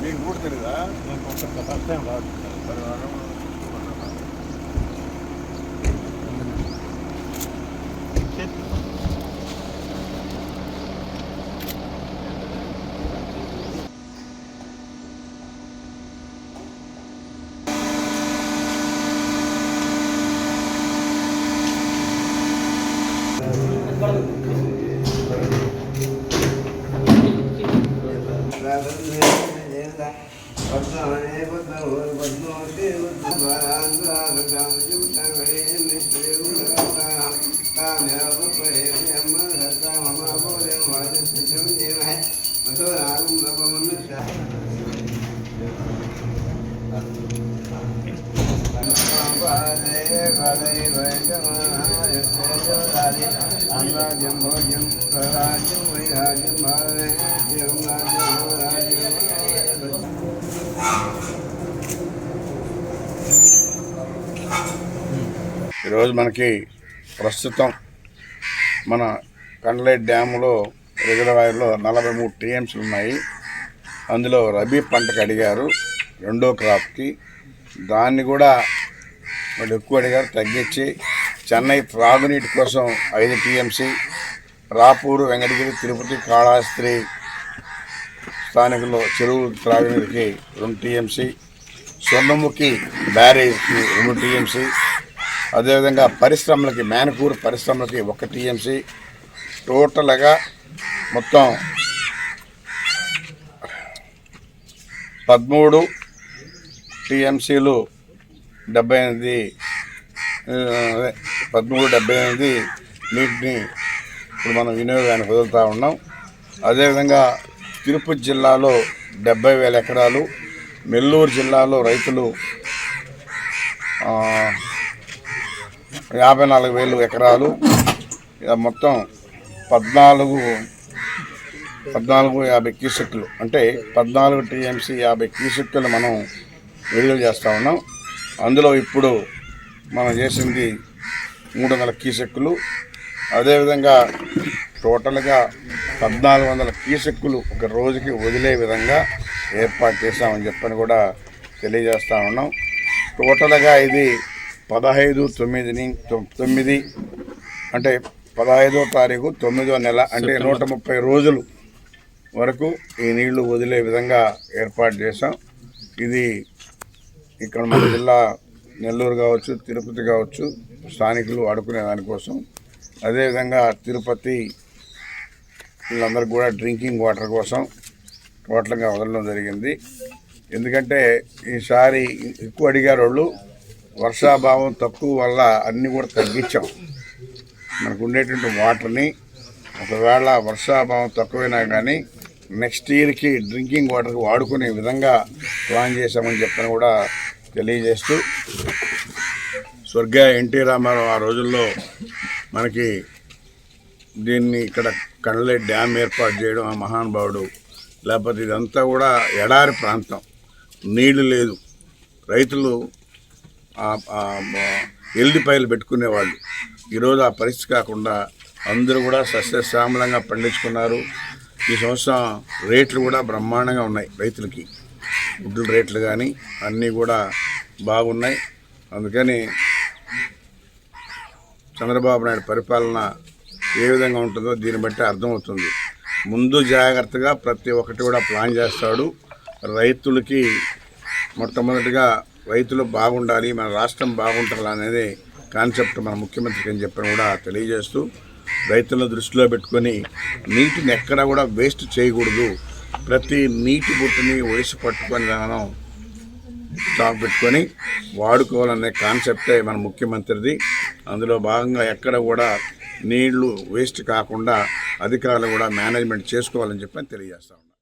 మీకు కూడా తెలీదా? ఫస్ట్ టైం రాదు. ఈరోజు మనకి ప్రస్తుతం మన కండ్లేటి డ్యాములో రిజర్వాయర్లో 43 టీఎంసీలు ఉన్నాయి. అందులో రబీ పంటకు అడిగారు, రెండో క్రాప్కి. దాన్ని కూడా వాళ్ళు ఎక్కువ అడిగారు, తగ్గించి చెన్నై త్రాగునీటి కోసం 5 టీఎంసీ, రాపూరు, వెంకటగిరి, తిరుపతి, కాళహస్తి స్థానికుల్లో చెరువు త్రాగునీటికి 2 టీఎంసీ, స్వర్ణముఖి బ్యారేజ్కి 2 టీఎంసీ, అదేవిధంగా పరిశ్రమలకి మేనకూరు పరిశ్రమలకి 1 టీఎంసీ, టోటల్గా మొత్తం 13 టీఎంసీలు 1378 నీటిని ఇప్పుడు మనం వినియోగానికి వదులుతూ ఉన్నాం. అదేవిధంగా తిరుపతి జిల్లాలో 70,000 ఎకరాలు, నెల్లూరు జిల్లాలో రైతులు 54,000 ఎకరాలు, మొత్తం 1450 క్యూసెక్కులు, అంటే 14 టీఎంసీ 50 క్యూసెక్కులు మనం విడుదల చేస్తూ ఉన్నాం. అందులో ఇప్పుడు మనం చేసింది 300 క్యూసెక్కులు. అదేవిధంగా టోటల్గా 1400 క్యూసెక్కులు ఒక రోజుకి వదిలే విధంగా ఏర్పాటు చేశామని చెప్పని కూడా తెలియజేస్తూ ఉన్నాం. టోటల్గా ఇది 15/9 అంటే 15వ తారీఖు 9వ నెల, అంటే 130 రోజులు వరకు ఈ నీళ్లు వదిలే విధంగా ఏర్పాటు చేశాం. ఇది ఇక్కడ మన జిల్లా నెల్లూరు కావచ్చు, తిరుపతి కావచ్చు, స్థానికులు వాడుకునే దానికోసం. అదేవిధంగా తిరుపతి వీళ్ళందరికీ కూడా డ్రింకింగ్ వాటర్ కోసం టోటల్గా వదలడం జరిగింది. ఎందుకంటే ఈసారి ఎక్కువ అడిగారు వాళ్ళు, వర్షాభావం తక్కువ వల్ల అన్నీ కూడా తగ్గించాం. మనకు ఉండేటువంటి వాటర్ని ఒకవేళ వర్షాభావం తక్కువైనా కానీ నెక్స్ట్ ఇయర్కి డ్రింకింగ్ వాటర్కి వాడుకునే విధంగా ప్లాన్ చేశామని చెప్పని కూడా తెలియజేస్తూ, స్వర్గీయ ఎన్టీ రామారావు ఆ రోజుల్లో మనకి దీన్ని ఇక్కడ కండ్లేటి డ్యామ్ ఏర్పాటు చేయడం, ఆ మహానుభావుడు. లేకపోతే ఇదంతా కూడా ఎడారి ప్రాంతం, నీళ్లు లేదు, రైతులు ఎల్లిపాయలు పెట్టుకునేవాళ్ళు. ఈరోజు ఆ పరిస్థితి కాకుండా అందరూ కూడా సస్యశ్యామలంగా పండించుకున్నారు. ఈ సంవత్సరం రేట్లు కూడా బ్రహ్మాండంగా ఉన్నాయి రైతులకి, గుడ్ల రేట్లు కానీ అన్నీ కూడా బాగున్నాయి. అందుకని చంద్రబాబు నాయుడు పరిపాలన ఏ విధంగా ఉంటుందో దీన్ని బట్టి అర్థమవుతుంది. ముందు జాగ్రత్తగా ప్రతి ఒక్కటి కూడా ప్లాన్ చేస్తాడు. రైతులకి మొట్టమొదటిగా రైతులు బాగుండాలి, మన రాష్ట్రం బాగుండాలి అనేది కాన్సెప్ట్ మన ముఖ్యమంత్రికి అని చెప్పని కూడా తెలియజేస్తూ, రైతులను దృష్టిలో పెట్టుకొని నీటిని ఎక్కడా కూడా వేస్ట్ చేయకూడదు, ప్రతి నీటి బుట్టుని ఒడిసి పట్టుకొని మనం స్టాక్ పెట్టుకొని వాడుకోవాలనే కాన్సెప్టే మన ముఖ్యమంత్రిది. అందులో భాగంగా ఎక్కడ కూడా నీళ్లు వేస్ట్ కాకుండా అధికారులు కూడా మేనేజ్మెంట్ చేసుకోవాలని చెప్పని తెలియజేస్తా ఉన్నాం.